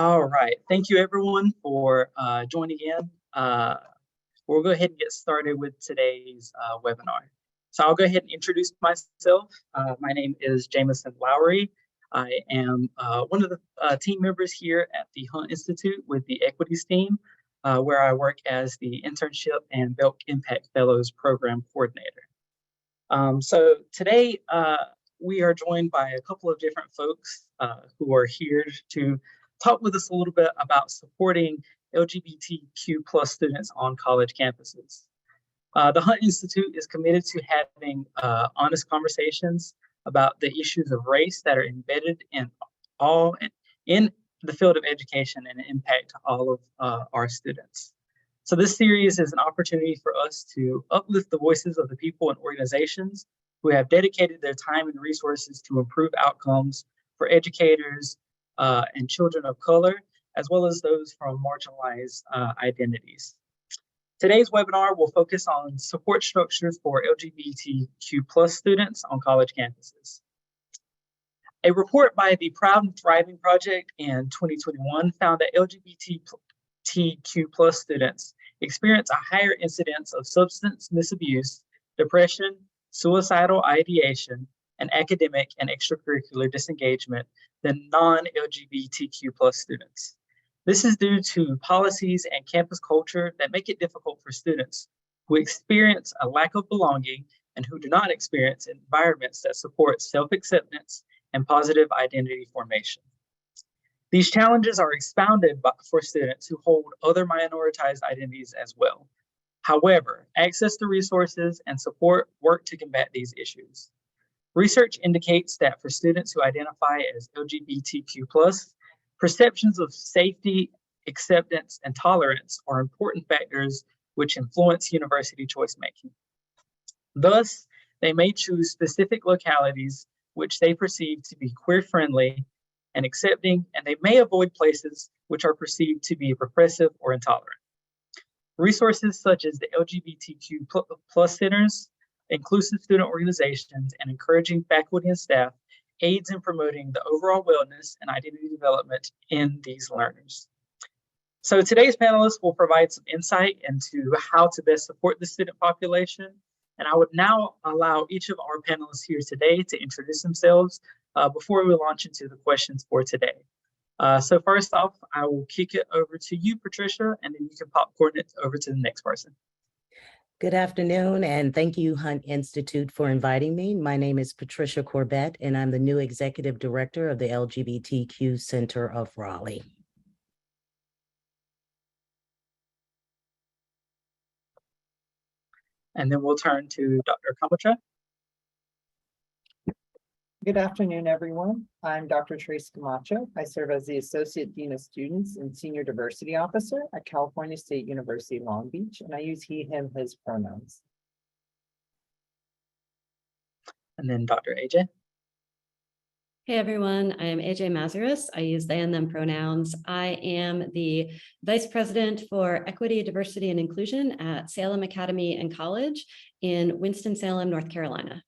All right. Thank you, everyone, for joining in. We'll go ahead and get started with today's webinar. So I'll go ahead and introduce myself. My name is Jameson Lowry. I am one of the team members here at the Hunt Institute with the Equities team, where I work as the Internship and Belk Impact Fellows Program Coordinator. So today, we are joined by a couple of different folks who are here to talk with us a little bit about supporting LGBTQ plus students on college campuses. The Hunt Institute is committed to having honest conversations about the issues of race that are embedded in the field of education and impact all of our students. So this series is an opportunity for us to uplift the voices of the people and organizations who have dedicated their time and resources to improve outcomes for educators and children of color, as well as those from marginalized identities. Today's webinar will focus on support structures for LGBTQ plus students on college campuses. A report by the Proud and Thriving Project in 2021 found that LGBTQ plus students experience a higher incidence of substance misabuse, depression, suicidal ideation, and academic and extracurricular disengagement than non-LGBTQ plus students. This is due to policies and campus culture that make it difficult for students who experience a lack of belonging and who do not experience environments that support self-acceptance and positive identity formation. These challenges are expounded for students who hold other minoritized identities as well. However, access to resources and support work to combat these issues. Research indicates that for students who identify as LGBTQ+, perceptions of safety, acceptance, and tolerance are important factors which influence university choice making. Thus, they may choose specific localities which they perceive to be queer-friendly and accepting, and they may avoid places which are perceived to be repressive or intolerant. Resources such as the LGBTQ plus centers, inclusive student organizations, and encouraging faculty and staff aids in promoting the overall wellness and identity development in these learners. So today's panelists will provide some insight into how to best support the student population. And I would now allow each of our panelists here today to introduce themselves before we launch into the questions for today. So first off, I will kick it over to you, Patricia, and then you can popcorn it over to the next person. Good afternoon, and thank you, Hunt Institute, for inviting me. My name is Patricia Corbett, and I'm the new Executive Director of the LGBTQ Center of Raleigh. And then we'll turn to Dr. Camacho. Good afternoon, everyone. I'm Dr. Trace Camacho. I serve as the Associate Dean of Students and Senior Diversity Officer at California State University, Long Beach, and I use he, him, his pronouns. And then Dr. AJ. Hey everyone, I am AJ Mazuris. I use they and them pronouns. I am the Vice President for Equity, Diversity, and Inclusion at Salem Academy and College in Winston-Salem, North Carolina.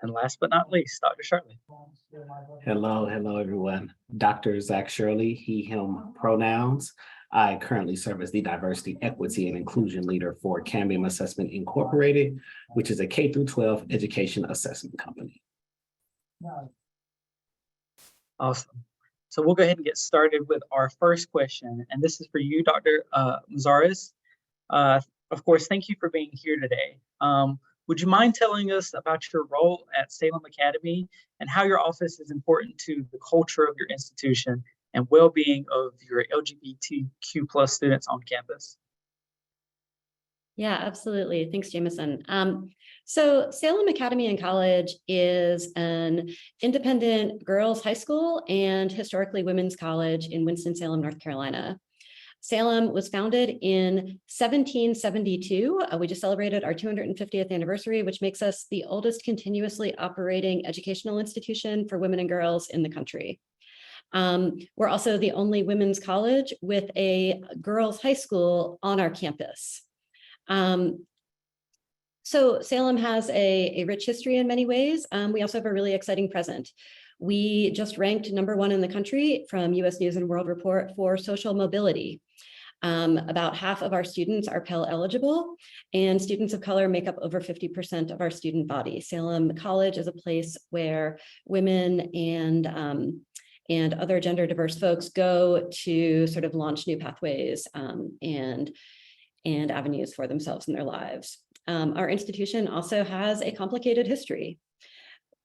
And last but not least, Dr. Shirley. Hello, everyone. Dr. Zach Shirley, he, him pronouns. I currently serve as the Diversity, Equity, and Inclusion Leader for Cambium Assessment Incorporated, which is a K-12 education assessment company. Awesome. So we'll go ahead and get started with our first question. And this is for you, Dr. Mazuris. Of course, thank you for being here today. Would you mind telling us about your role at Salem Academy and how your office is important to the culture of your institution and well-being of your LGBTQ plus students on campus? Yeah, absolutely. Thanks, Jameson. So Salem Academy and College is an independent girls' high school and historically women's college in Winston-Salem, North Carolina. Salem was founded in 1772. We just celebrated our 250th anniversary, which makes us the oldest continuously operating educational institution for women and girls in the country. We're also the only women's college with a girls' high school on our campus. So Salem has a rich history in many ways. We also have a really exciting present. We just ranked #1 in the country from US News and World Report for social mobility. About half of our students are Pell eligible, and students of color make up over 50% of our student body. Salem College is a place where women and other gender diverse folks go to sort of launch new pathways and avenues for themselves in their lives. Our institution also has a complicated history.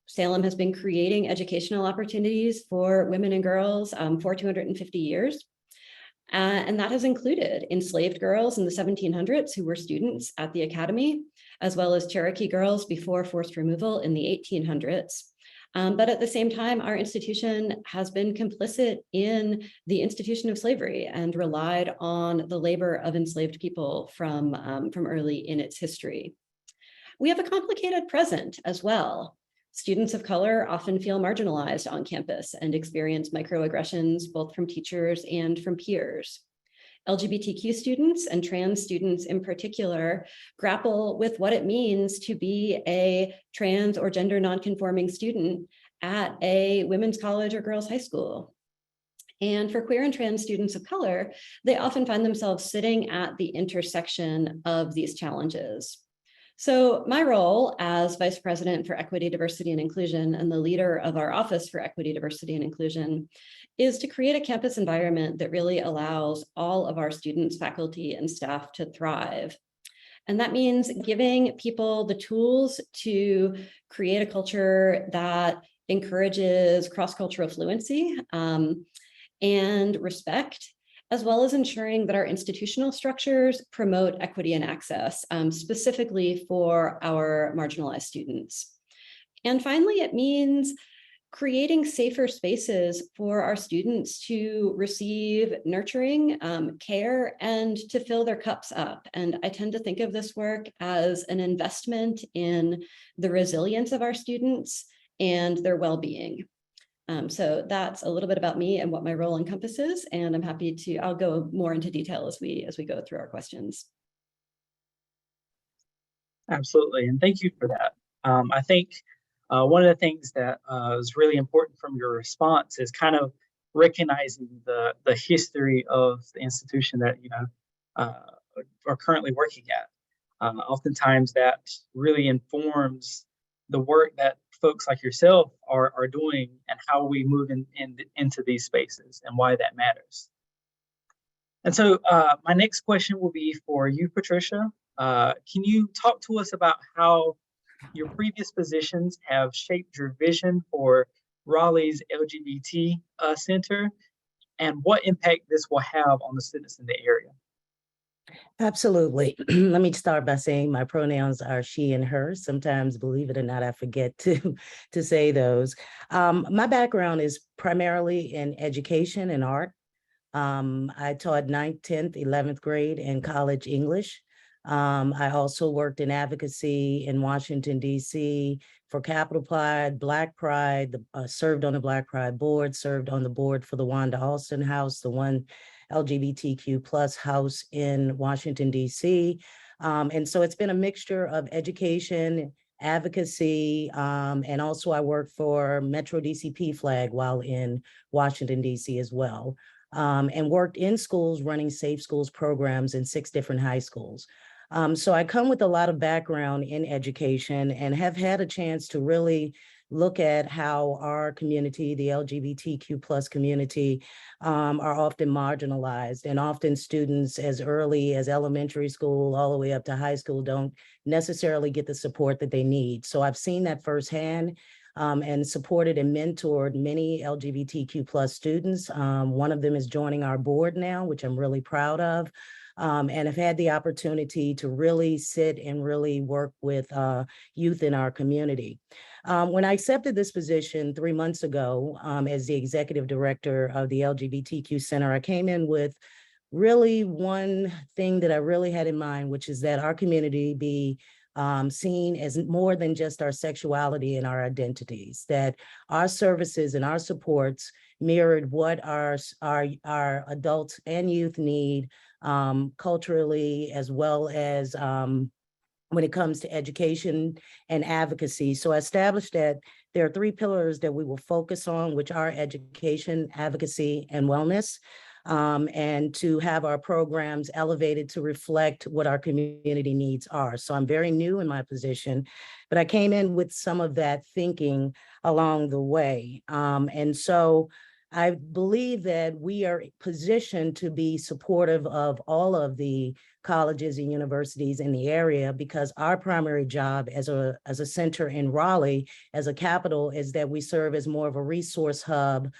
Salem has been creating educational opportunities for women and girls for 250 years. And that has included enslaved girls in the 1700s who were students at the academy, as well as Cherokee girls before forced removal in the 1800s. But at the same time, our institution has been complicit in the institution of slavery and relied on the labor of enslaved people from early in its history. We have a complicated present as well. Students of color often feel marginalized on campus and experience microaggressions both from teachers and from peers. LGBTQ students and trans students in particular grapple with what it means to be a trans or gender nonconforming student at a women's college or girls' high school. And for queer and trans students of color, they often find themselves sitting at the intersection of these challenges. So my role as Vice President for Equity, Diversity, and Inclusion and the leader of our Office for Equity, Diversity, and Inclusion is to create a campus environment that really allows all of our students, faculty, and staff to thrive. And that means giving people the tools to create a culture that encourages cross-cultural fluency and respect, as well as ensuring that our institutional structures promote equity and access, specifically for our marginalized students. And finally, it means creating safer spaces for our students to receive nurturing, care, and to fill their cups up. And I tend to think of this work as an investment in the resilience of our students and their well-being. So that's a little bit about me and what my role encompasses, and I'm happy to, I'll go more into detail as we go through our questions. Absolutely, and thank you for that. I think one of the things that is really important from your response is kind of recognizing the history of the institution that are currently working at. Oftentimes that really informs the work that folks like yourself are doing and how we move into these spaces and why that matters. And so my next question will be for you, Patricia. Can you talk to us about how your previous positions have shaped your vision for Raleigh's LGBT Center and what impact this will have on the students in the area? Absolutely. Let me start by saying my pronouns are she and her. Sometimes, believe it or not, I forget to say those. My background is primarily in education and art. I taught 9th, 10th, 11th grade and college English. I also worked in advocacy in Washington, D.C. for Capital Pride, Black Pride, served on the Black Pride board, served on the board for the Wanda Alston House, the one LGBTQ plus house in Washington, D.C. And so it's been a mixture of education, advocacy, and also I worked for Metro DCP flag while in Washington, D.C. as well, and worked in schools running Safe Schools programs in 6 different high schools. So I come with a lot of background in education and have had a chance to really look at how our community, the LGBTQ plus community, are often marginalized, and often students as early as elementary school all the way up to high school don't necessarily get the support that they need. So I've seen that firsthand and supported and mentored many LGBTQ plus students. One of them is joining our board now, which I'm really proud of. And have had the opportunity to really sit and really work with youth in our community. When I accepted this position 3 months ago as the executive director of the LGBTQ Center, I came in with really one thing that I really had in mind, which is that our community be seen as more than just our sexuality and our identities, that our services and our supports mirrored what our adults and youth need culturally, as well as when it comes to education and advocacy. So I established that there are 3 pillars that we will focus on, which are education, advocacy, and wellness. And to have our programs elevated to reflect what our community needs are. So I'm very new in my position, but I came in with some of that thinking along the way. And so I believe that we are positioned to be supportive of all of the colleges and universities in the area, because our primary job as a center in Raleigh, as a capital, is that we serve as more of a resource hub.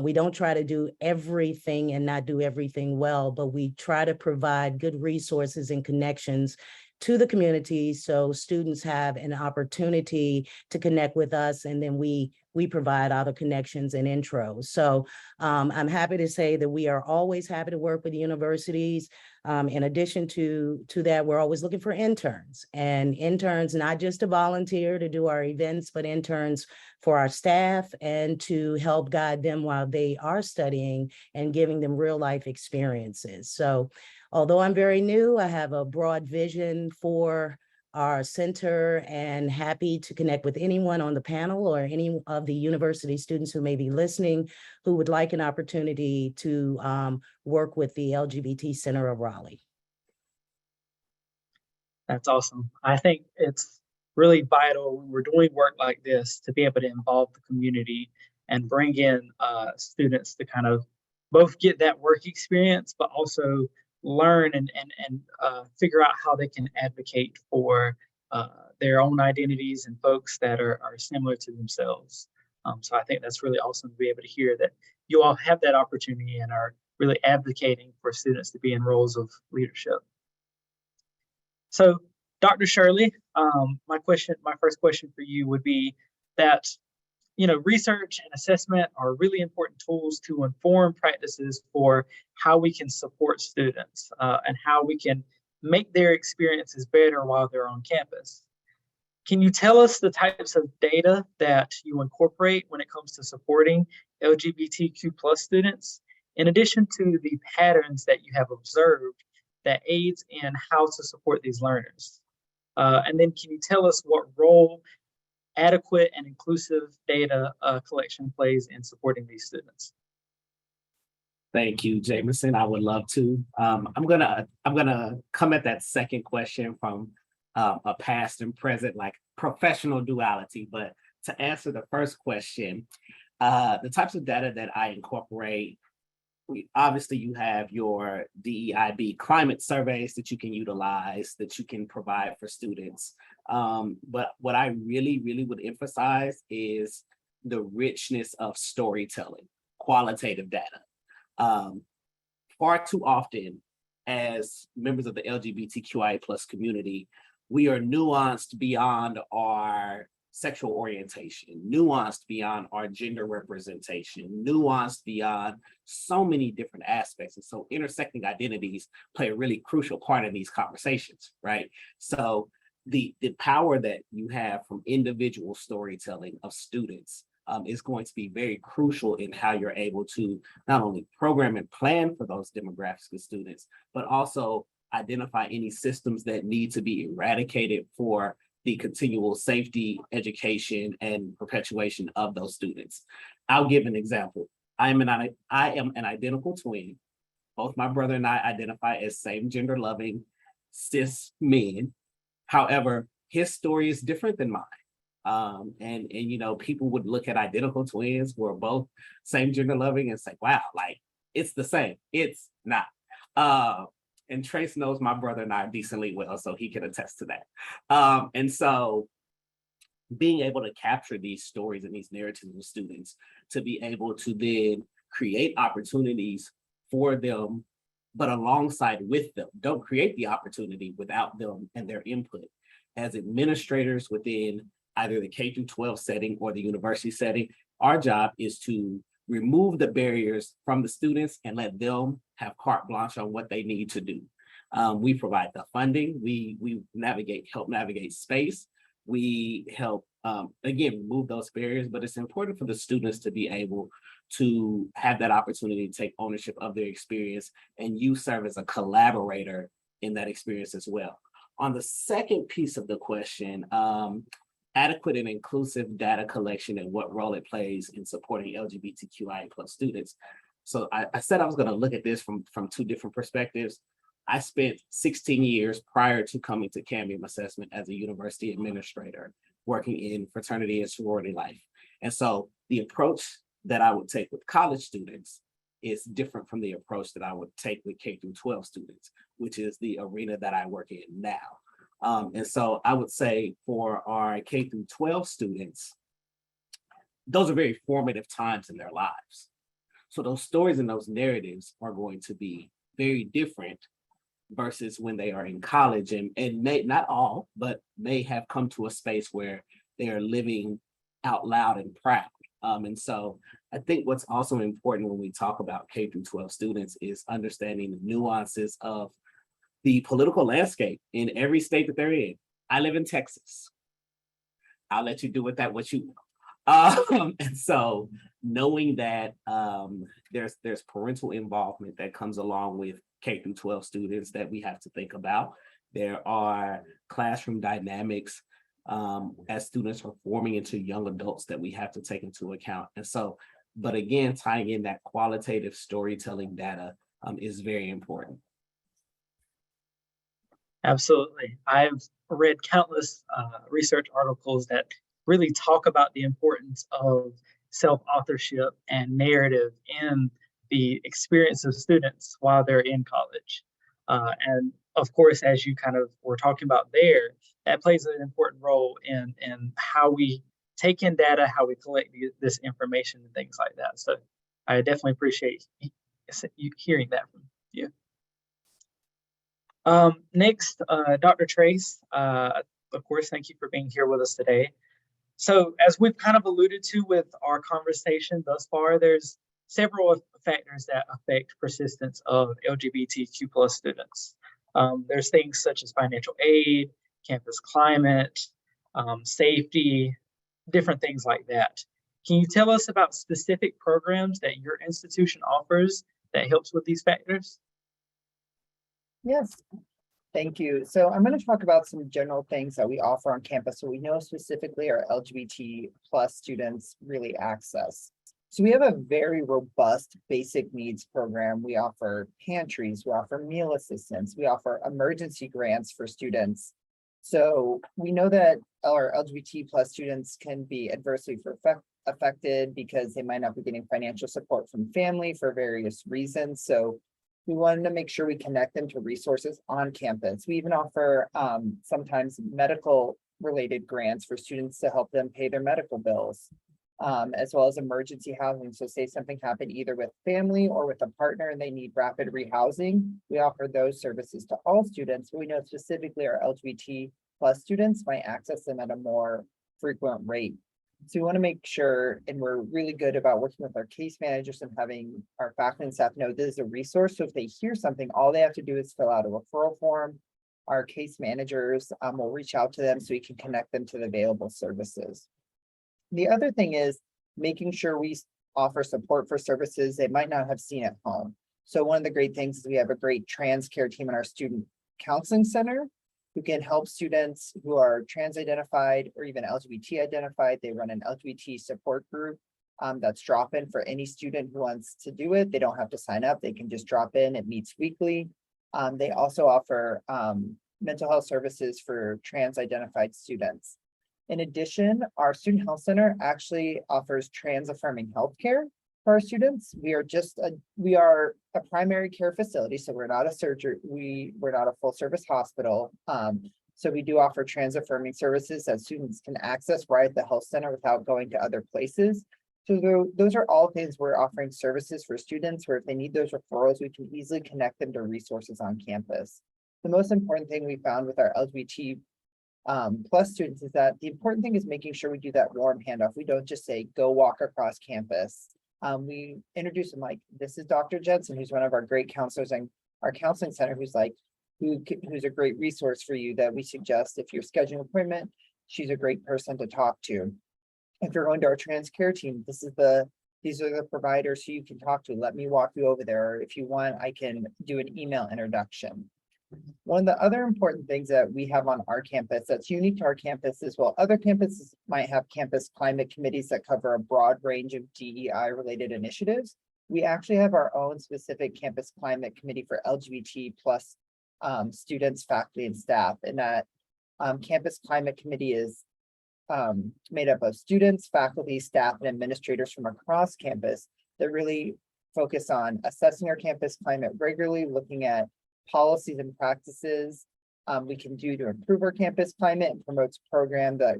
We don't try to do everything and not do everything well, but we try to provide good resources and connections to the community so students have an opportunity to connect with us, and then we provide other connections and intros. So I'm happy to say that we are always happy to work with universities. In addition to that, we're always looking for interns, and interns not just to volunteer to do our events, but interns for our staff and to help guide them while they are studying and giving them real life experiences. So although I'm very new, I have a broad vision for our center, and happy to connect with anyone on the panel or any of the university students who may be listening who would like an opportunity to work with the LGBT Center of Raleigh. That's awesome. I think it's really vital when we're doing work like this to be able to involve the community and bring in students to kind of both get that work experience, but also learn and figure out how they can advocate for their own identities and folks that are similar to themselves. So I think that's really awesome to be able to hear that you all have that opportunity and are really advocating for students to be in roles of leadership. So Dr. Shirley, my first question for you would be that, research and assessment are really important tools to inform practices for how we can support students and how we can make their experiences better while they're on campus. Can you tell us the types of data that you incorporate when it comes to supporting LGBTQ plus students, in addition to the patterns that you have observed that aids in how to support these learners? And then can you tell us what role adequate and inclusive data collection plays in supporting these students? Thank you, Jameson. I would love to. I'm gonna come at that second question from a past and present, like professional duality. But to answer the first question, the types of data that I incorporate, obviously you have your DEIB climate surveys that you can utilize, that you can provide for students. But what I really would emphasize is the richness of storytelling, qualitative data. Far too often, as members of the LGBTQIA plus community, we are nuanced beyond our sexual orientation, nuanced beyond our gender representation, nuanced beyond so many different aspects. And so intersecting identities play a really crucial part in these conversations, right? So the power that you have from individual storytelling of students is going to be very crucial in how you're able to not only program and plan for those demographics of students, but also identify any systems that need to be eradicated for the continual safety, education, and perpetuation of those students. I'll give an example. I am an identical twin. Both my brother and I identify as same gender loving cis men. However, his story is different than mine. And people would look at identical twins who are both same gender loving and say, wow, like it's the same. It's not. And Trace knows my brother and I decently well, so he can attest to that. And so being able to capture these stories and these narratives with students to be able to then create opportunities for them, but alongside with them. Don't create the opportunity without them and their input. As administrators within either the K-12 setting or the university setting, our job is to remove the barriers from the students and let them have carte blanche on what they need to do. We provide the funding, we help navigate space, we help, again, remove those barriers, but it's important for the students to be able to have that opportunity to take ownership of their experience, and you serve as a collaborator in that experience as well. On the second piece of the question, adequate and inclusive data collection and what role it plays in supporting LGBTQIA+ students. So I said I was going to look at this from two different perspectives. I spent 16 years prior to coming to Cambium Assessment as a university administrator, working in fraternity and sorority life. And so the approach that I would take with college students is different from the approach that I would take with K through 12 students, which is the arena that I work in now. And so I would say for our K through 12 students, those are very formative times in their lives. So those stories and those narratives are going to be very different versus when they are in college and may, not all, but may have come to a space where they are living out loud and proud. And so I think what's also important when we talk about K through 12 students is understanding the nuances of the political landscape in every state that they're in. I live in Texas. I'll let you do with that what you want. And so knowing that there's parental involvement that comes along with K through 12 students that we have to think about. There are classroom dynamics as students are forming into young adults that we have to take into account. And so, but again, tying in that qualitative storytelling data is very important. Absolutely. I've read countless research articles that really talk about the importance of self-authorship and narrative in the experience of students while they're in college. And of course, as you kind of were talking about there, that plays an important role in how we take in data, how we collect this information and things like that. So I definitely appreciate you hearing that from you. Next, Dr. Trace, of course, thank you for being here with us today. So as we've kind of alluded to with our conversation thus far, there's several factors that affect persistence of LGBTQ plus students. There's things such as financial aid, campus climate, safety, different things like that. Can you tell us about specific programs that your institution offers that helps with these factors? Yes, thank you. So I'm going to talk about some general things that we offer on campus so we know specifically our LGBT plus students really access. So we have a very robust basic needs program. We offer pantries, we offer meal assistance, we offer emergency grants for students. So we know that our LGBT plus students can be adversely affected because they might not be getting financial support from family for various reasons. So we wanted to make sure we connect them to resources on campus. We even offer sometimes medical related grants for students to help them pay their medical bills, as well as emergency housing. So say something happened either with family or with a partner and they need rapid rehousing, we offer those services to all students. We know specifically our LGBT plus students might access them at a more frequent rate. So we want to make sure, and we're really good about working with our case managers and having our faculty and staff know this is a resource. So if they hear something, all they have to do is fill out a referral form. Our case managers will reach out to them so we can connect them to the available services. The other thing is making sure we offer support for services they might not have seen at home. So one of the great things is we have a great trans care team in our student counseling center who can help students who are trans identified or even LGBT identified. They run an LGBT support group that's drop-in for any student who wants to do it. They don't have to sign up. They can just drop in. It meets weekly. They also offer mental health services for trans identified students. In addition, our student health center actually offers trans affirming healthcare for our students. We are a primary care facility, so we're not a surgery. We're not a full service hospital. So we do offer trans affirming services that students can access right at the health center without going to other places. So those are all things we're offering services for students where if they need those referrals, we can easily connect them to resources on campus. The most important thing we found with our LGBT plus students is that the important thing is making sure we do that warm handoff. We don't just say, go walk across campus. We introduce them like, this is Dr. Jensen, who's one of our great counselors in our counseling center, who's a great resource for you that we suggest if you're scheduling an appointment, she's a great person to talk to. If you're going to our trans care team, these are the providers who you can talk to. Let me walk you over there. Or if you want, I can do an email introduction. One of the other important things that we have on our campus that's unique to our campus is, while other campuses might have campus climate committees that cover a broad range of DEI related initiatives, we actually have our own specific campus climate committee for LGBT plus students, faculty, and staff. And that campus climate committee is made up of students, faculty, staff, and administrators from across campus that really focus on assessing our campus climate regularly, looking at policies and practices we can do to improve our campus climate, and promotes a program that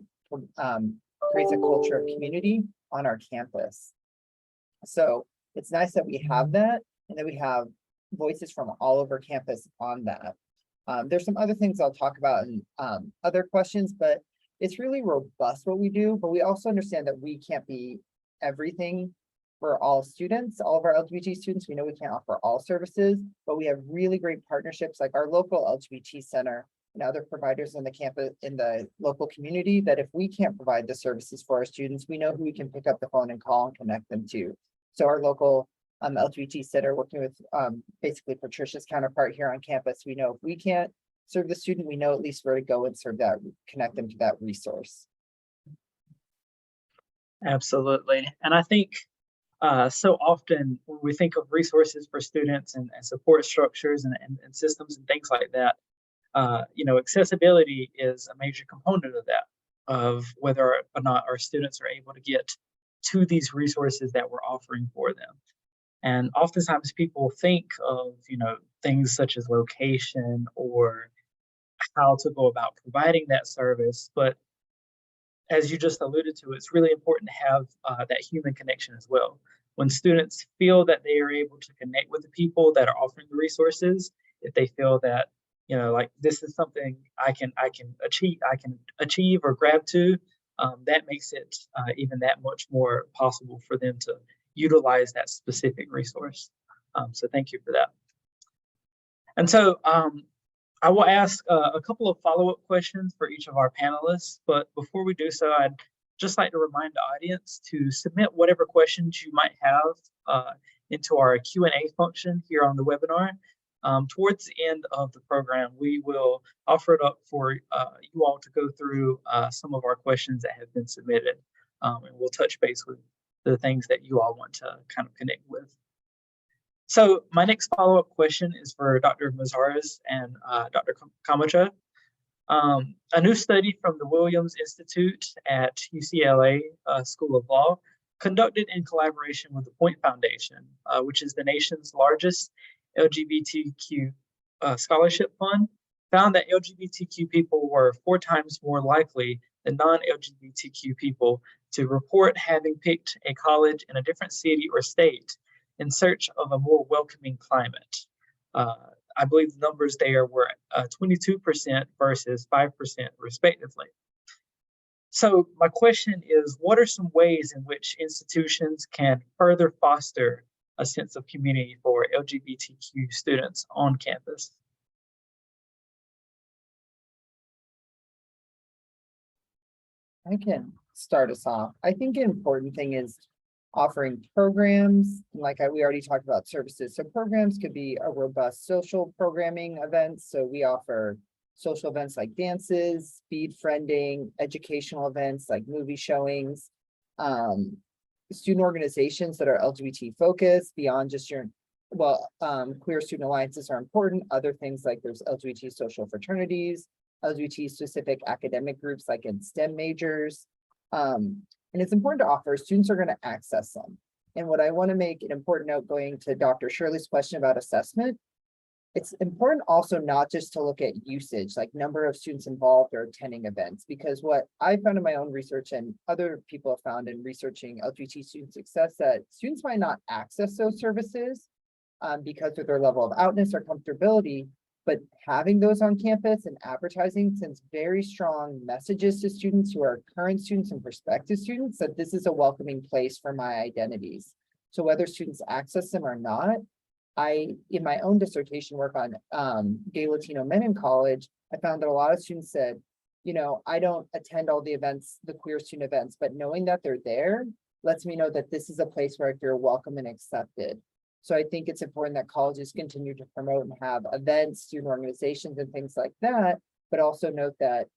creates a culture of community on our campus. So it's nice that we have that, and that we have voices from all over campus on that. There's some other things I'll talk about in other questions, but it's really robust what we do, but we also understand that we can't be everything for all students, all of our LGBT students. We know we can't offer all services, but we have really great partnerships like our local LGBT Center and other providers in the campus, in the local community, that if we can't provide the services for our students, we know who we can pick up the phone and call and connect them to. So our local LGBT Center, working with basically Patricia's counterpart here on campus, we know if we can't serve the student, we know at least where to go and serve that, connect them to that resource. Absolutely. And I think so often when we think of resources for students and support structures and systems and things like that, accessibility is a major component of that, of whether or not our students are able to get to these resources that we're offering for them. And oftentimes people think of, things such as location or how to go about providing that service. But as you just alluded to, it's really important to have that human connection as well. When students feel that they are able to connect with the people that are offering the resources, if they feel that, like this is something I can achieve or grab to, that makes it even that much more possible for them to utilize that specific resource. So thank you for that. And so I will ask a couple of follow-up questions for each of our panelists, but before we do so, I'd just like to remind the audience to submit whatever questions you might have into our Q&A function here on the webinar. Towards the end of the program, we will offer it up for you all to go through some of our questions that have been submitted, and we'll touch base with the things that you all want to kind of connect with. So my next follow-up question is for Dr. Mazares and Dr. Camacho. A new study from the Williams Institute at UCLA School of Law, conducted in collaboration with the Point Foundation, which is the nation's largest LGBTQ scholarship fund, found that LGBTQ people were 4 times more likely than non-LGBTQ people to report having picked a college in a different city or state in search of a more welcoming climate. I believe the numbers there were 22% versus 5% respectively. So my question is, what are some ways in which institutions can further foster a sense of community for LGBTQ students on campus? I can start us off. I think an important thing is offering programs, like we already talked about services. So programs could be a robust social programming events. So we offer social events like dances, speed friending, educational events like movie showings, student organizations that are LGBT focused beyond just your, queer student alliances are important. Other things like there's LGBT social fraternities, LGBT specific academic groups like in STEM majors. And it's important to offer, students are going to access them. And what I want to make an important note, going to Dr. Shirley's question about assessment, it's important also not just to look at usage, like number of students involved or attending events, because what I found in my own research and other people have found in researching LGBT student success, that students might not access those services because of their level of outness or comfortability, but having those on campus and advertising sends very strong messages to students who are current students and prospective students that this is a welcoming place for my identities. So whether students access them or not, in my own dissertation work on gay Latino men in college, I found that a lot of students said, I don't attend all the events, the queer student events, but knowing that they're there lets me know that this is a place where I feel welcome and accepted. So I think it's important that colleges continue to promote and have events, student organizations and things like that, but also note that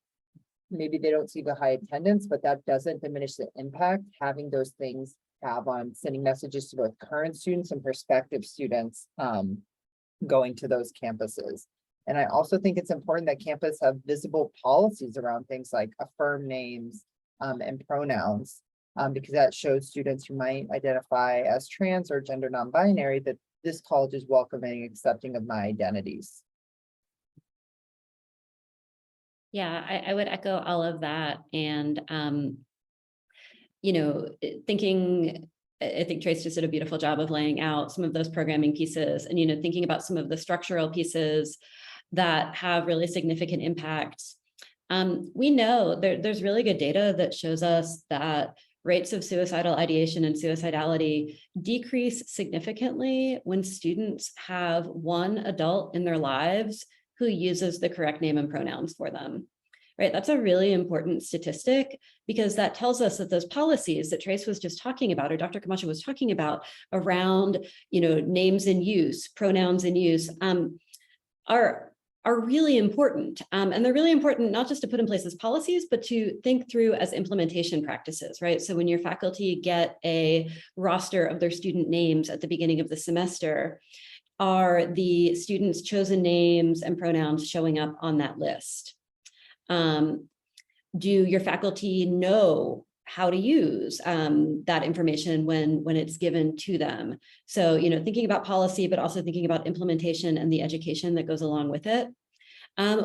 maybe they don't see the high attendance, but that doesn't diminish the impact having those things have on sending messages to both current students and prospective students going to those campuses. And I also think it's important that campus have visible policies around things like affirm names and pronouns, because that shows students who might identify as trans or gender non-binary that this college is welcoming, accepting of my identities. Yeah, I would echo all of that. And, you know, I think Trace just did a beautiful job of laying out some of those programming pieces and, you know, thinking about some of the structural pieces that have really significant impacts. We know there's really good data that shows us that rates of suicidal ideation and suicidality decrease significantly when students have one adult in their lives who uses the correct name and pronouns for them, right? That's a really important statistic because that tells us that those policies that Trace was just talking about, or Dr. Camacho was talking about around, you know, names in use, pronouns in use, are really important. And they're really important not just to put in place as policies, but to think through as implementation practices, right? So when your faculty get a roster of their student names at the beginning of the semester, are the students' chosen names and pronouns showing up on that list? Do your faculty know how to use that information when it's given to them? So, you know, thinking about policy, but also thinking about implementation and the education that goes along with it.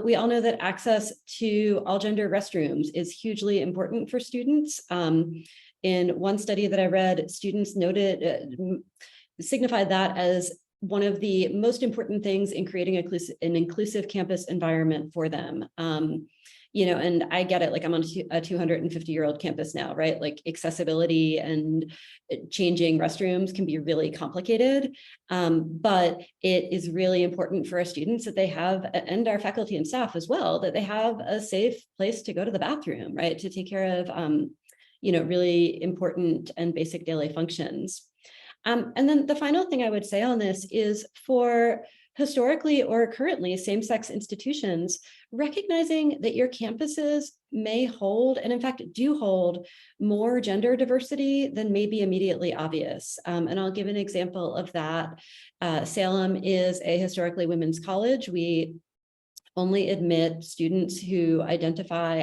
We all know that access to all gender restrooms is hugely important for students. In one study that I read, students signified that as one of the most important things in creating an inclusive campus environment for them. You know, and I get it, like I'm on a 250-year-old campus now, right? Like accessibility and changing restrooms can be really complicated, but it is really important for our students that they have, and our faculty and staff as well, that they have a safe place to go to the bathroom, right? To take care of, you know, really important and basic daily functions. And then the final thing I would say on this is for historically or currently same-sex institutions, recognizing that your campuses may hold, and in fact do hold, more gender diversity than may be immediately obvious. And I'll give an example of that. Salem is a historically women's college. We only admit students who identify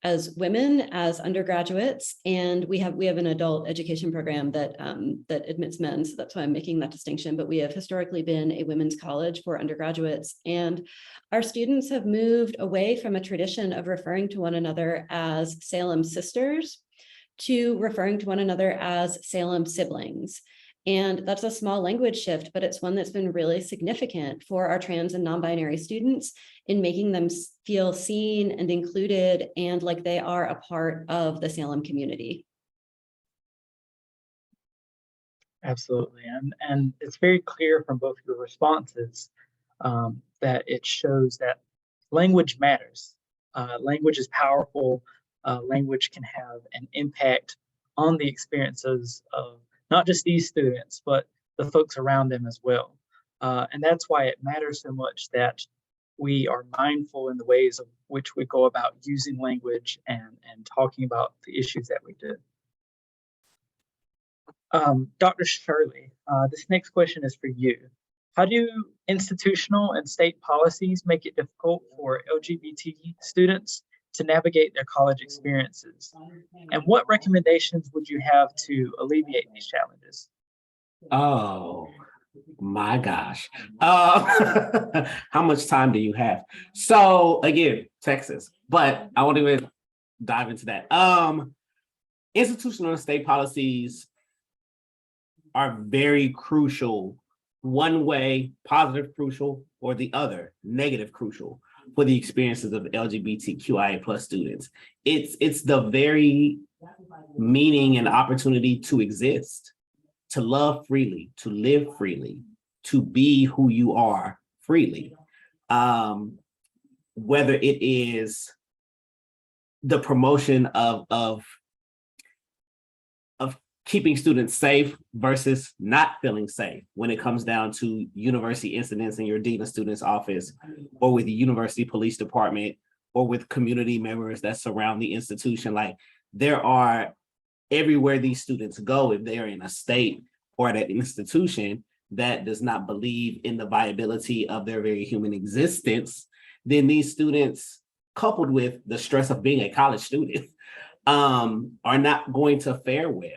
as women, as undergraduates, and we have an adult education program that that admits men, so that's why I'm making that distinction. But we have historically been a women's college for undergraduates, and our students have moved away from a tradition of referring to one another as Salem sisters to referring to one another as Salem siblings. And that's a small language shift, but it's one that's been really significant for our trans and non-binary students in making them feel seen and included and like they are a part of the Salem community. Absolutely. And it's very clear from both your responses that it shows that language matters. Language is powerful. Language can have an impact on the experiences of not just these students, but the folks around them as well. And that's why it matters so much that we are mindful in the ways of which we go about using language and talking about the issues that we do. Dr. Shirley, this next question is for you. How do institutional and state policies make it difficult for LGBT students to navigate their college experiences? And what recommendations would you have to alleviate these challenges? Oh my gosh. How much time do you have? So again, Texas, but I won't even dive into that. Institutional and state policies are very crucial, one way, positive crucial, or the other, negative crucial, for the experiences of LGBTQIA plus students. It's the very meaning and opportunity to exist, to love freely, to live freely, to be who you are freely. Whether it is the promotion of keeping students safe versus not feeling safe when it comes down to university incidents in your dean of students office, or with the university police department, or with community members that surround the institution. Like, there are, everywhere these students go, if they are in a state or at an institution that does not believe in the viability of their very human existence, then these students, coupled with the stress of being a college student, are not going to fare well.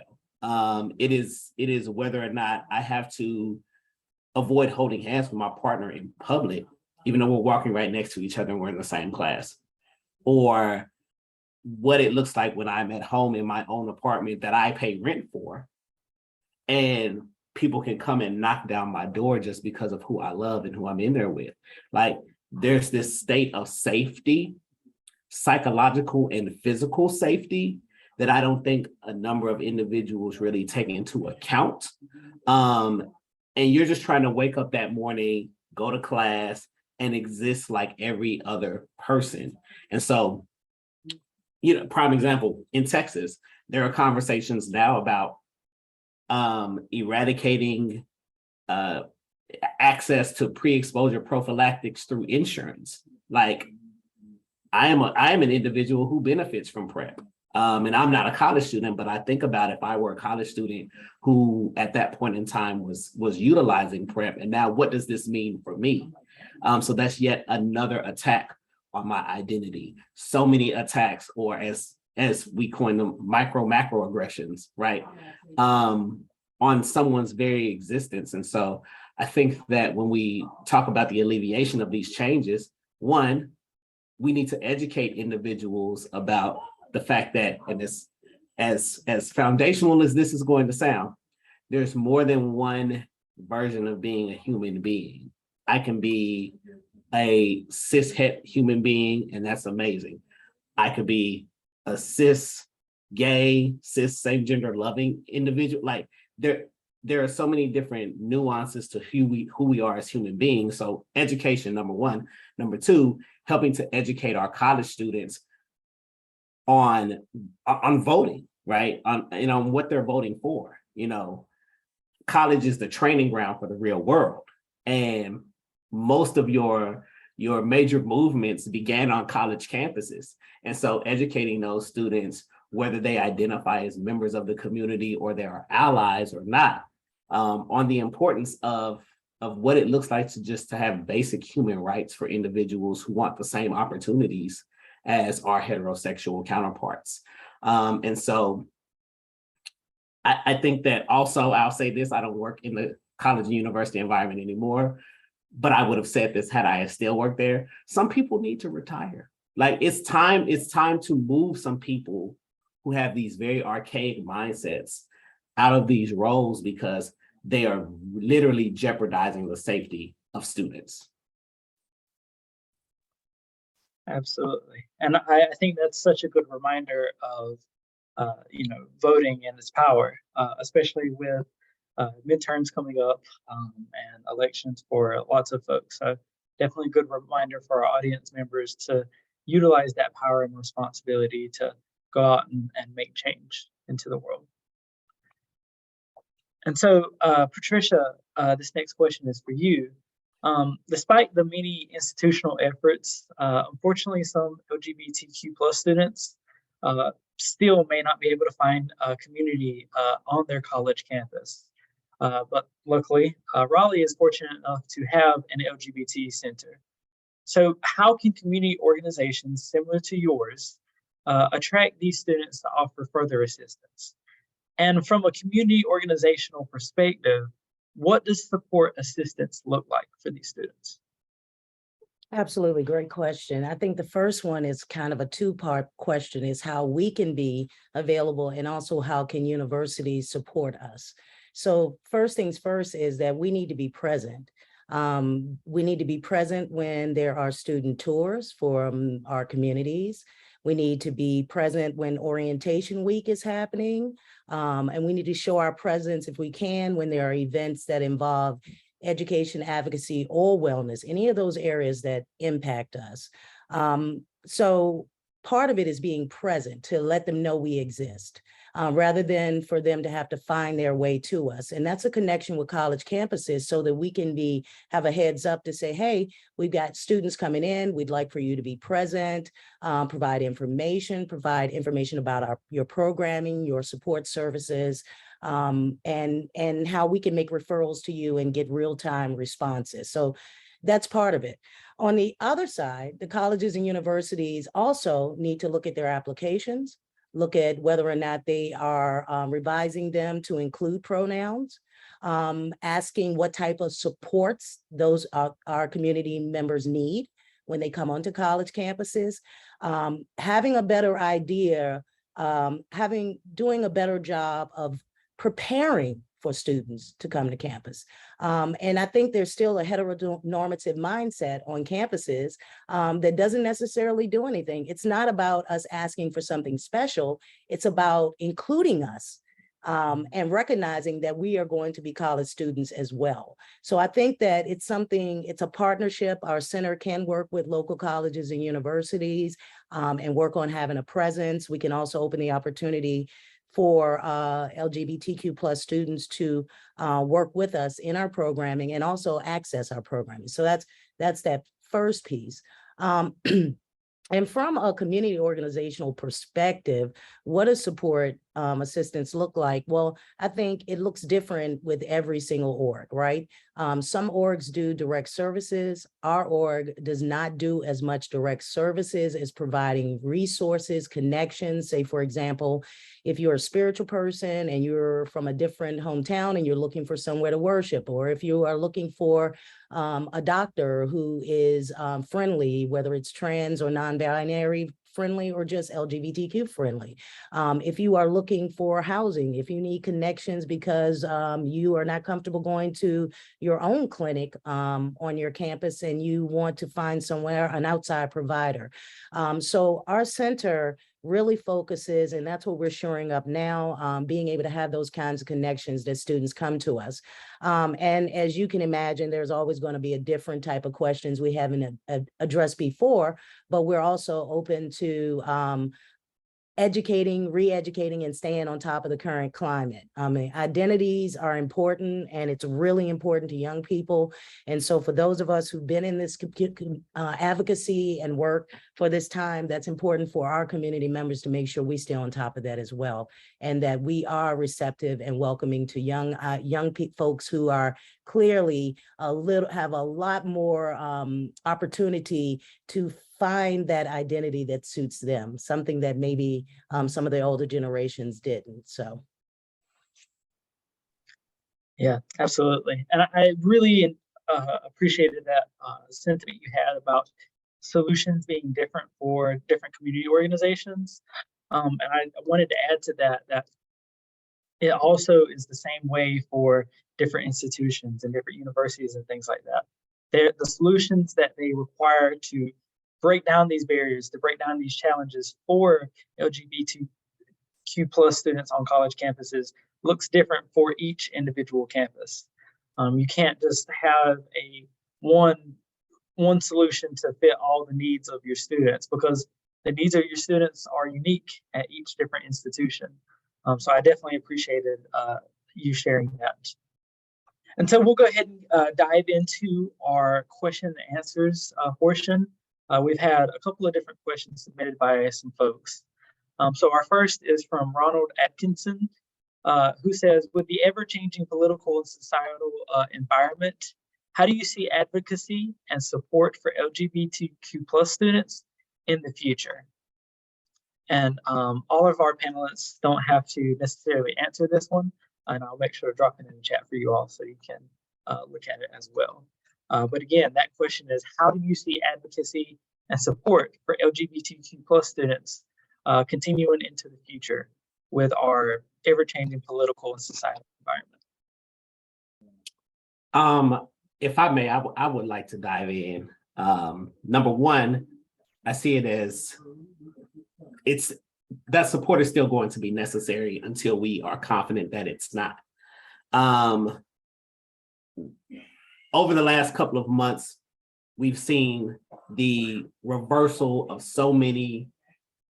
It is whether or not I have to avoid holding hands with my partner in public, even though we're walking right next to each other and we're in the same class, or what it looks like when I'm at home in my own apartment that I pay rent for, and people can come and knock down my door just because of who I love and who I'm in there with. Like, there's this state of safety, psychological and physical safety, that I don't think a number of individuals really take into account. And you're just trying to wake up that morning, go to class, and exist like every other person. And so, prime example, in Texas, there are conversations now about eradicating access to pre-exposure prophylactics through insurance. Like, I am an individual who benefits from PrEP. And I'm not a college student, but I think about if I were a college student who at that point in time was utilizing PrEP, and now what does this mean for me? So that's yet another attack on my identity. So many attacks, or as we coin them, macro aggressions, right? On someone's very existence. And so I think that when we talk about the alleviation of these changes, one, we need to educate individuals about the fact that, and this, as foundational as this is going to sound, there's more than one version of being a human being. I can be a cis-het human being, and that's amazing. I could be a cis gay, cis same gender loving individual. Like, there are so many different nuances to who we are as human beings. So education, number one. Number two, helping to educate our college students on voting, right? On what they're voting for. College is the training ground for the real world. And most of your major movements began on college campuses. And so educating those students, whether they identify as members of the community or they are allies or not, on the importance of what it looks like to have basic human rights for individuals who want the same opportunities as our heterosexual counterparts. And so I think that also, I'll say this, I don't work in the college and university environment anymore, but I would have said this had I still worked there. Some people need to retire. Like, it's time to move some people who have these very archaic mindsets out of these roles, because they are literally jeopardizing the safety of students. Absolutely. And I think that's such a good reminder of, voting and its power, especially with midterms coming up and elections for lots of folks. So definitely a good reminder for our audience members to utilize that power and responsibility to go out and make change into the world. And so, Patricia, this next question is for you. Despite the many institutional efforts, unfortunately, some LGBTQ plus students still may not be able to find a community on their college campus. But luckily, Raleigh is fortunate enough to have an LGBT center. So how can community organizations similar to yours attract these students to offer further assistance? And from a community organizational perspective, what does support assistance look like for these students? Absolutely, great question. I think the first one is kind of a two-part question, is how we can be available, and also how can universities support us. So first things first is that we need to be present. We need to be present when there are student tours for our communities. We need to be present when orientation week is happening. And we need to show our presence, if we can, when there are events that involve education, advocacy, or wellness, any of those areas that impact us. So part of it is being present to let them know we exist. rather than for them to have to find their way to us. And that's a connection with college campuses so that we can have a heads up to say, hey, we've got students coming in. We'd like for you to be present, provide information about your programming, your support services, and how we can make referrals to you and get real-time responses. So that's part of it. On the other side, the colleges and universities also need to look at their applications, look at whether or not they are revising them to include pronouns, asking what type of supports those our community members need when they come onto college campuses, having a better idea, doing a better job of preparing for students to come to campus. And I think there's still a heteronormative mindset on campuses that doesn't necessarily do anything. It's not about us asking for something special. It's about including us and recognizing that we are going to be college students as well. So I think that it's a partnership. Our center can work with local colleges and universities and work on having a presence. We can also open the opportunity for LGBTQ plus students to work with us in our programming and also access our programming. So that's that first piece. And from a community organizational perspective, what does support assistance look like? Well, I think it looks different with every single org, right? Some orgs do direct services. Our org does not do as much direct services as providing resources, connections. Say, for example, if you're a spiritual person and you're from a different hometown and you're looking for somewhere to worship, or if you are looking for a doctor who is friendly, whether it's trans or non-binary friendly or just LGBTQ friendly. If you are looking for housing, if you need connections because you are not comfortable going to your own clinic on your campus and you want to find somewhere, an outside provider. So our center really focuses, and that's what we're shoring up now, being able to have those kinds of connections that students come to us. And as you can imagine, there's always going to be a different type of questions we haven't addressed before, but we're also open to educating, re-educating, and staying on top of the current climate. I mean, identities are important, and it's really important to young people. And so for those of us who've been in this advocacy and work for this time, that's important for our community members to make sure we stay on top of that as well, and that we are receptive and welcoming to young folks who are clearly have a lot more opportunity to find that identity that suits them, something that maybe some of the older generations didn't. So. Yeah, absolutely. And I really appreciated that sentiment you had about solutions being different for different community organizations. And I wanted to add to that it also is the same way for different institutions and different universities and things like that. The solutions that they require to break down these barriers, to break down these challenges for LGBTQ plus students on college campuses looks different for each individual campus. You can't just have one solution to fit all the needs of your students, because the needs of your students are unique at each different institution. So I definitely appreciated you sharing that. And so we'll go ahead and dive into our question and answers portion. We've had a couple of different questions submitted by some folks. So our first is from Ronald Atkinson, who says, with the ever-changing political and societal environment, how do you see advocacy and support for LGBTQ plus students in the future? And all of our panelists don't have to necessarily answer this one, and I'll make sure to drop it in the chat for you all so you can look at it as well. But again, that question is, how do you see advocacy and support for LGBTQ plus students continuing into the future with our ever-changing political and societal environment? If I may, I would like to dive in. Number one, I see it as that support is still going to be necessary until we are confident that it's not. Over the last couple of months, we've seen the reversal of so many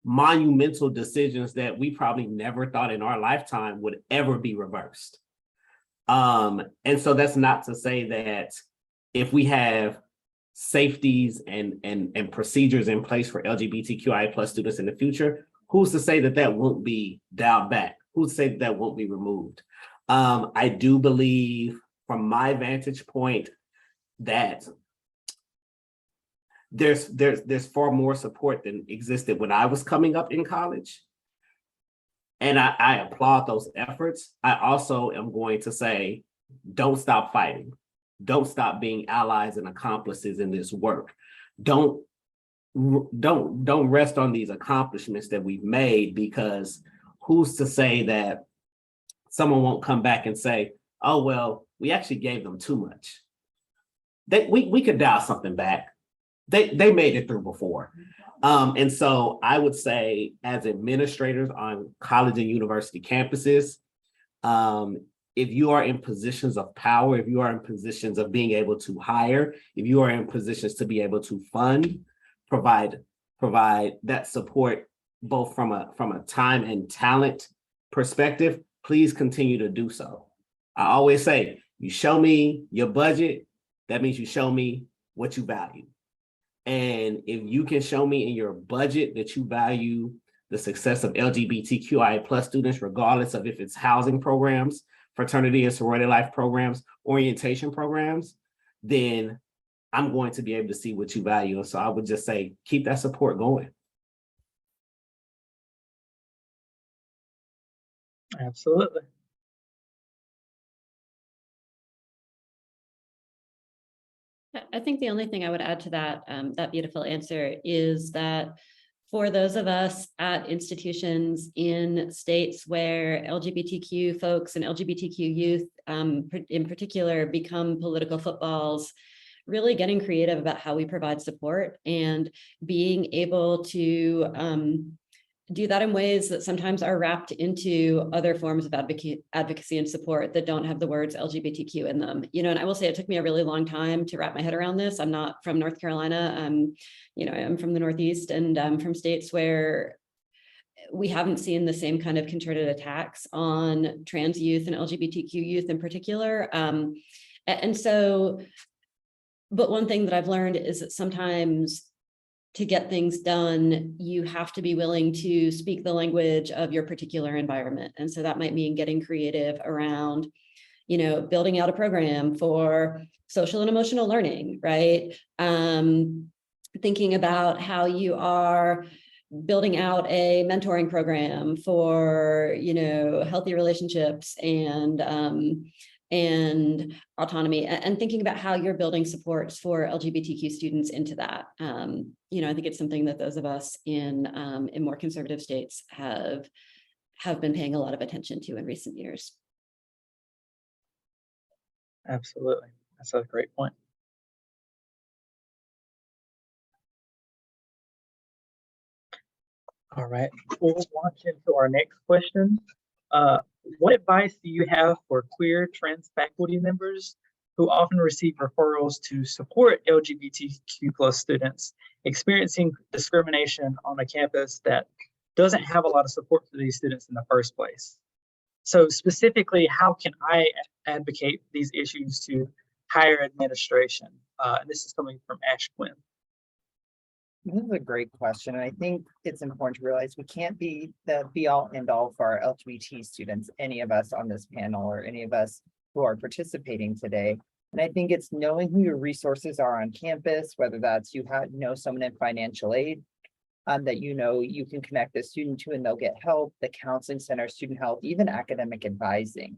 monumental decisions that we probably never thought in our lifetime would ever be reversed. And so that's not to say that if we have safeties and procedures in place for LGBTQIA plus students in the future, who's to say that that won't be dialed back? Who's to say that that won't be removed? I do believe, from my vantage point, that there's far more support than existed when I was coming up in college. And I applaud those efforts. I also am going to say, don't stop fighting. Don't stop being allies and accomplices in this work. Don't rest on these accomplishments that we've made, because who's to say that someone won't come back and say, oh, well, we actually gave them too much. We could dial something back. They made it through before. And so I would say, as administrators on college and university campuses, if you are in positions of power, if you are in positions of being able to hire, if you are in positions to be able to fund, provide that support, both from a time and talent perspective, please continue to do so. I always say, you show me your budget, that means you show me what you value. And if you can show me in your budget that you value the success of LGBTQIA plus students, regardless of if it's housing programs, fraternity and sorority life programs, orientation programs, then I'm going to be able to see what you value. And so I would just say, keep that support going. Absolutely. I think the only thing I would add to that, that beautiful answer, is that for those of us at institutions in states where LGBTQ folks and LGBTQ youth in particular become political footballs, really getting creative about how we provide support and being able to do that in ways that sometimes are wrapped into other forms of advocacy and support that don't have the words LGBTQ in them. And I will say it took me a really long time to wrap my head around this. I'm not from North Carolina. I'm from the Northeast, and from states where we haven't seen the same kind of concerted attacks on trans youth and LGBTQ youth in particular. And so, but one thing that I've learned is that sometimes to get things done, you have to be willing to speak the language of your particular environment. And so that might mean getting creative around, building out a program for social and emotional learning, right? Thinking about how you are building out a mentoring program for, healthy relationships and autonomy, and thinking about how you're building supports for LGBTQ students into that. I think it's something that those of us in more conservative states have been paying a lot of attention to in recent years. Absolutely. That's a great point. All right, we'll launch into our next question. What advice do you have for queer trans faculty members who often receive referrals to support LGBTQ plus students experiencing discrimination on a campus that doesn't have a lot of support for these students in the first place? So specifically, how can I advocate these issues to higher administration? And this is coming from Ash Quinn. This is a great question. And I think it's important to realize we can't be the be all end all for our LGBT students, any of us on this panel or any of us who are participating today. And I think it's knowing who your resources are on campus, whether that's know someone in financial aid that you can connect the student to and they'll get help, the counseling center, student health, even academic advising.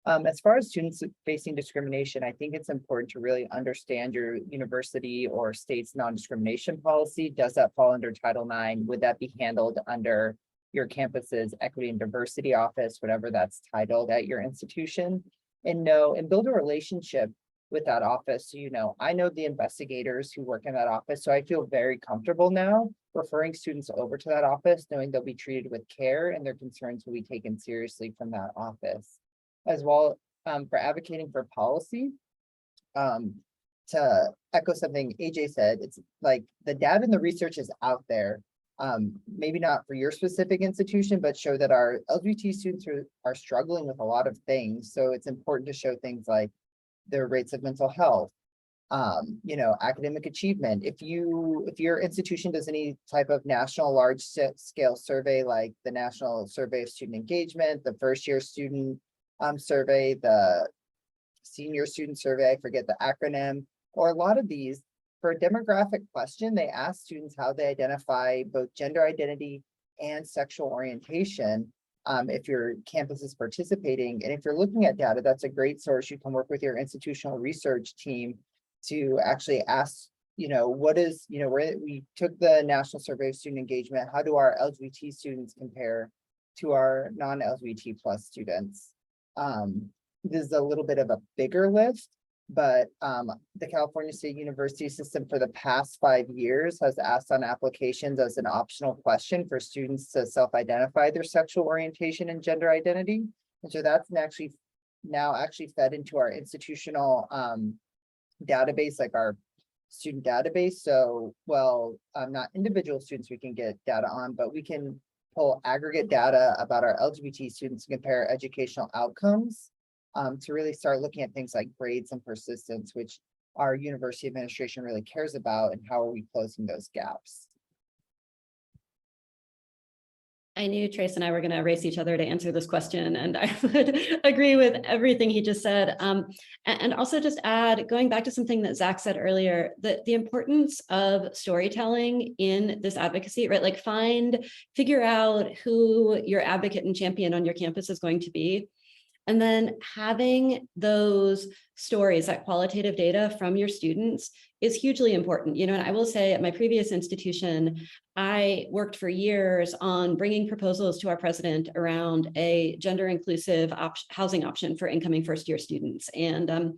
As far as students facing discrimination, I think it's important to really understand your university or state's non-discrimination policy. Does that fall under Title IX? Would that be handled under your campus's equity and diversity office, whatever that's titled at your institution? And build a relationship with that office. So, I know the investigators who work in that office, so I feel very comfortable now referring students over to that office, knowing they'll be treated with care and their concerns will be taken seriously from that office. As well, for advocating for policy, to echo something AJ said, it's like the data and the research is out there. maybe not for your specific institution, but show that our LGBT students are struggling with a lot of things. So it's important to show things like their rates of mental health, academic achievement. If your institution does any type of national large scale survey, like the National Survey of Student Engagement, the first year student survey, the senior student survey, I forget the acronym, or a lot of these, for a demographic question, they ask students how they identify both gender identity and sexual orientation. If your campus is participating, and if you're looking at data, that's a great source. You can work with your institutional research team to actually ask, what is, where we took the National Survey of Student Engagement, how do our LGBT students compare to our non-LGBT plus students? This is a little bit of a bigger list, but the California State University system for the past 5 years has asked on applications as an optional question for students to self-identify their sexual orientation and gender identity. And so that's now actually fed into our institutional database, like our student database. So, not individual students we can get data on, but we can pull aggregate data about our LGBT students to compare educational outcomes to really start looking at things like grades and persistence, which our university administration really cares about, and how are we closing those gaps. I knew Trace and I were going to race each other to answer this question, and I would agree with everything he just said. And also just add, going back to something that Zach said earlier, the importance of storytelling in this advocacy, right? Like figure out who your advocate and champion on your campus is going to be. And then having those stories, that qualitative data from your students is hugely important. And I will say at my previous institution, I worked for years on bringing proposals to our president around a gender inclusive housing option for incoming first year students. And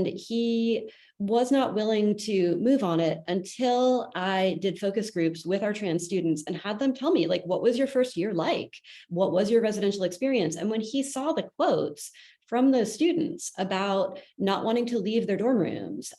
he was not willing to move on it until I did focus groups with our trans students and had them tell me, like, what was your first year like? What was your residential experience? And when he saw the quotes from those students about not wanting to leave their dorm rooms,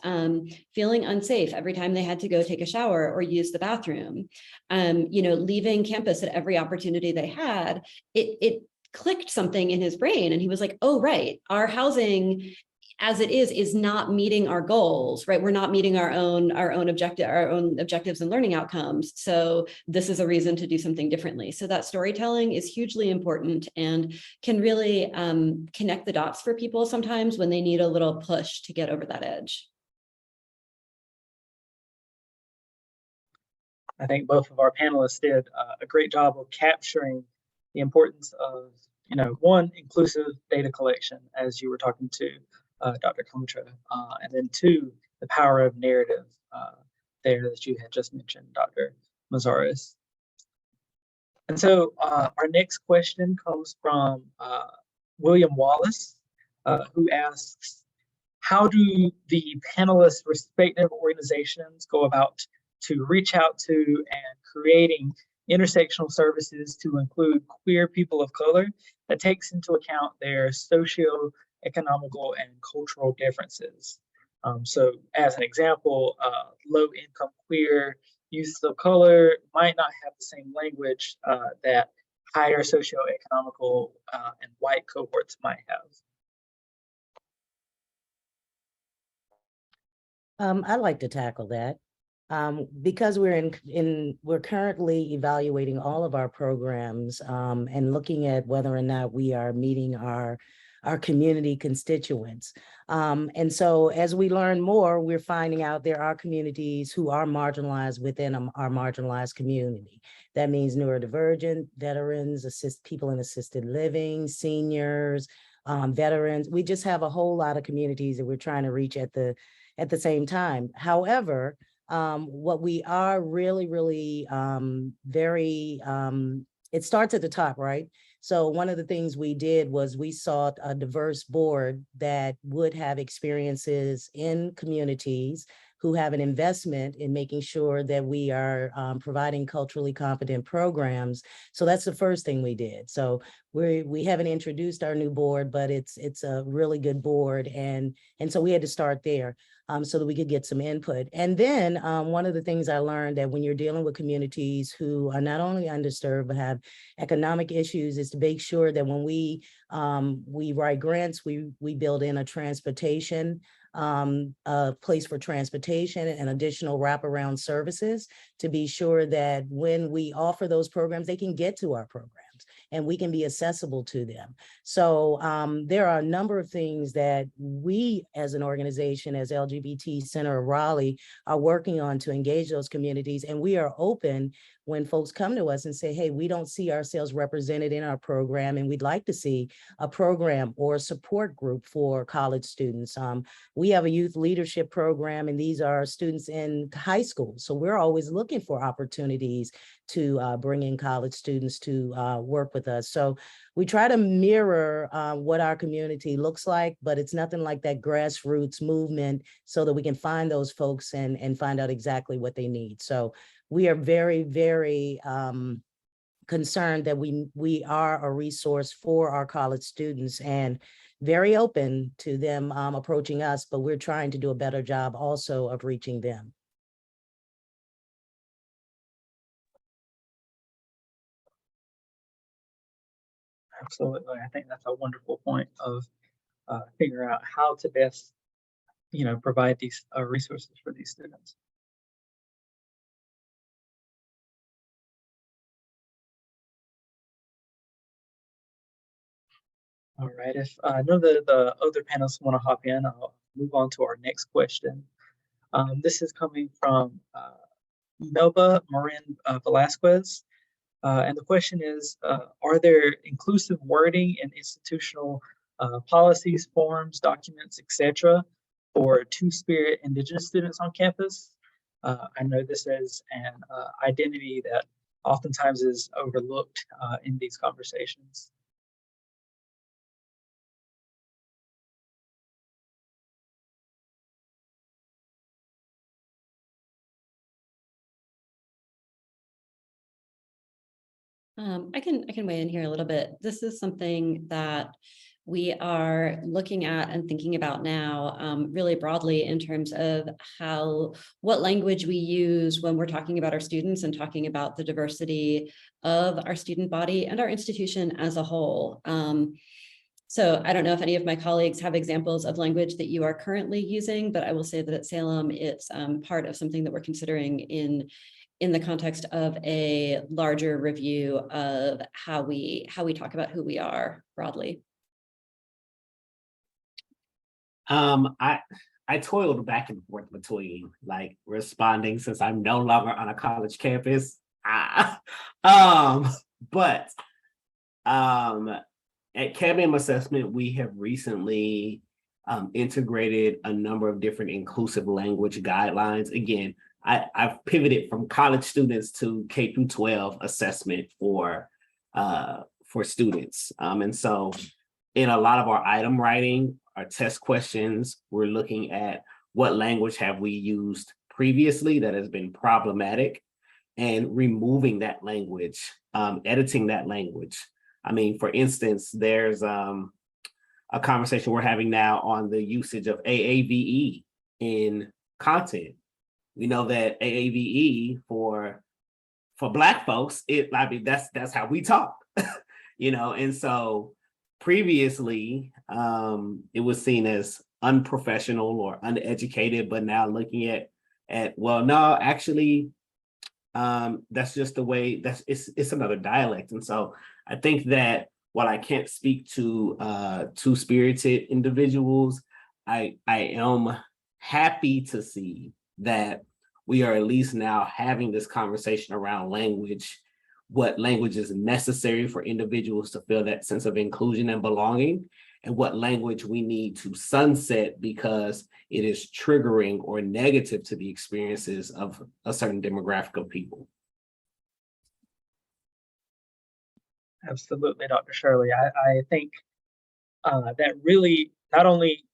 feeling unsafe every time they had to go take a shower or use the bathroom, leaving campus at every opportunity they had, it clicked something in his brain. And he was like, oh, right, our housing as it is not meeting our goals, right? We're not meeting our own objectives and learning outcomes. So this is a reason to do something differently. So that storytelling is hugely important and can really connect the dots for people sometimes when they need a little push to get over that edge. I think both of our panelists did a great job of capturing the importance of, one, inclusive data collection, as you were talking to Dr. Contra, and then two, the power of narrative there that you had just mentioned, Dr. Mazaris. And so our next question comes from William Wallace, who asks, how do the panelists' respective organizations go about to reach out to and creating intersectional services to include queer people of color that takes into account their socio-economical and cultural differences? So as an example, low-income queer youth of color might not have the same language that higher socio-economical and white cohorts might have. I'd like to tackle that. Because we're currently evaluating all of our programs and looking at whether or not we are meeting our community constituents. And so as we learn more, we're finding out there are communities who are marginalized within our marginalized community. That means neurodivergent, veterans, people in assisted living, seniors, veterans. We just have a whole lot of communities that we're trying to reach at the same time. However, what we are really it starts at the top, right? So one of the things we did was we sought a diverse board that would have experiences in communities, who have an investment in making sure that we are providing culturally competent programs. So that's the first thing we did. So we haven't introduced our new board, but it's a really good board. And so we had to start there so that we could get some input. And then one of the things I learned that when you're dealing with communities who are not only underserved, but have economic issues, is to make sure that when we write grants, we build in a transportation, a place for transportation and additional wraparound services to be sure that when we offer those programs, they can get to our programs and we can be accessible to them. So there are a number of things that we as an organization, as LGBT Center of Raleigh, are working on to engage those communities. And we are open when folks come to us and say, hey, we don't see ourselves represented in our program and we'd like to see a program or a support group for college students. We have a youth leadership program and these are students in high school. So we're always looking for opportunities to bring in college students to work with us. So we try to mirror what our community looks like, but it's nothing like that grassroots movement so that we can find those folks and find out exactly what they need. So we are very, very concerned that we are a resource for our college students and very open to them approaching us, but we're trying to do a better job also of reaching them. Absolutely. I think that's a wonderful point of figuring out how to best, provide these resources for these students. All right, if none of the other panelists want to hop in, I'll move on to our next question. This is coming from Melba Marin Velasquez. And the question is, are there inclusive wording in institutional policies, forms, documents, etc., for Two-Spirit Indigenous students on campus? I know this is an identity that oftentimes is overlooked in these conversations. I can weigh in here a little bit. This is something that we are looking at and thinking about now really broadly in terms of what language we use when we're talking about our students and talking about the diversity of our student body and our institution as a whole. So I don't know if any of my colleagues have examples of language that you are currently using, but I will say that at Salem, it's part of something that we're considering in the context of a larger review of how we talk about who we are broadly. I toiled back and forth between like responding since I'm no longer on a college campus. But at Cambium Assessment, we have recently integrated a number of different inclusive language guidelines. Again, I've pivoted from college students to K through 12 assessment for students. And so in a lot of our item writing, our test questions, we're looking at what language have we used previously that has been problematic and removing that language, editing that language. I mean, for instance, there's a conversation we're having now on the usage of AAVE in content. We know that AAVE for Black folks, that's how we talk, and so previously it was seen as unprofessional or uneducated, but now looking at well, no, actually, that's just the way it's another dialect. And so I think that while I can't speak to two-spirited individuals, I am happy to see that we are at least now having this conversation around language, what language is necessary for individuals to feel that sense of inclusion and belonging, and what language we need to sunset because it is triggering or negative to the experiences of a certain demographic of people. Absolutely, Dr. Shirley. I think that really not only,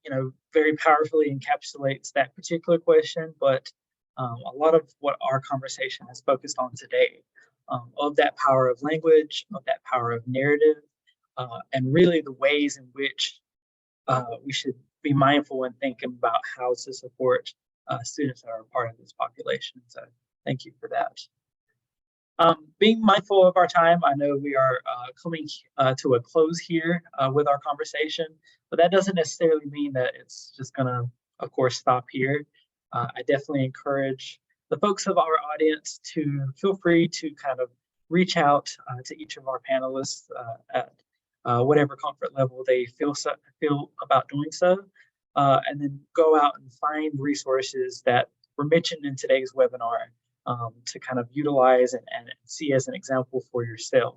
very powerfully encapsulates that particular question, but a lot of what our conversation has focused on today, of that power of language, of that power of narrative, and really the ways in which we should be mindful and thinking about how to support students that are a part of this population. So thank you for that. Being mindful of our time, I know we are coming to a close here with our conversation, but that doesn't necessarily mean that it's just gonna, of course, stop here. I definitely encourage the folks of our audience to feel free to kind of reach out to each of our panelists at whatever comfort level they feel about doing so, and then go out and find resources that were mentioned in today's webinar to kind of utilize and see as an example for yourself.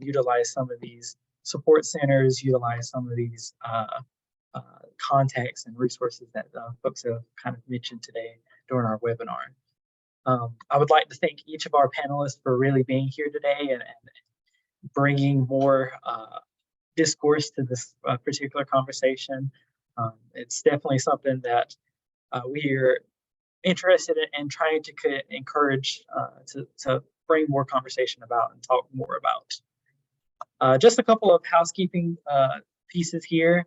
Utilize some of these support centers, utilize some of these contacts and resources that folks have kind of mentioned today during our webinar. I would like to thank each of our panelists for really being here today and bringing more discourse to this particular conversation. It's definitely something that we are interested in trying to encourage to bring more conversation about and talk more about. Just a couple of housekeeping pieces here.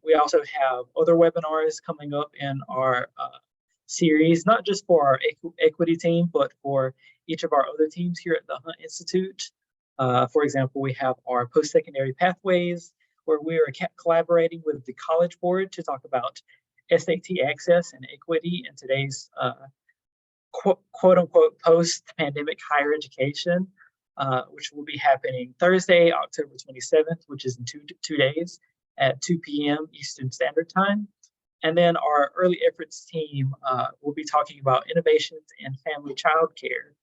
We also have other webinars coming up in our series, not just for our equity team, but for each of our other teams here at the Hunt Institute. For example, we have our post-secondary pathways, where we are collaborating with the College Board to talk about SAT access and equity in today's quote unquote post-pandemic higher education, which will be happening Thursday, October 27th, which is in two days at 2 p.m. Eastern Standard Time. And then our early efforts team will be talking about innovations in family child care.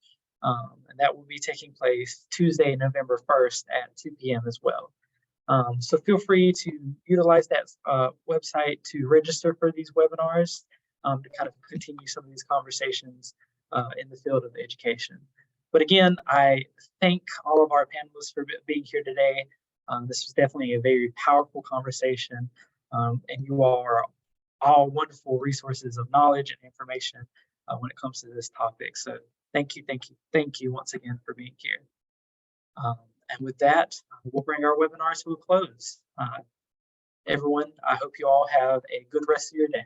And that will be taking place Tuesday, November 1st at 2 p.m. as well. So feel free to utilize that website to register for these webinars to kind of continue some of these conversations in the field of education. But again, I thank all of our panelists for being here today. This was definitely a very powerful conversation, and you all are all wonderful resources of knowledge and information when it comes to this topic. So thank you once again for being here. And with that, we'll bring our webinar to a close. Everyone, I hope you all have a good rest of your day.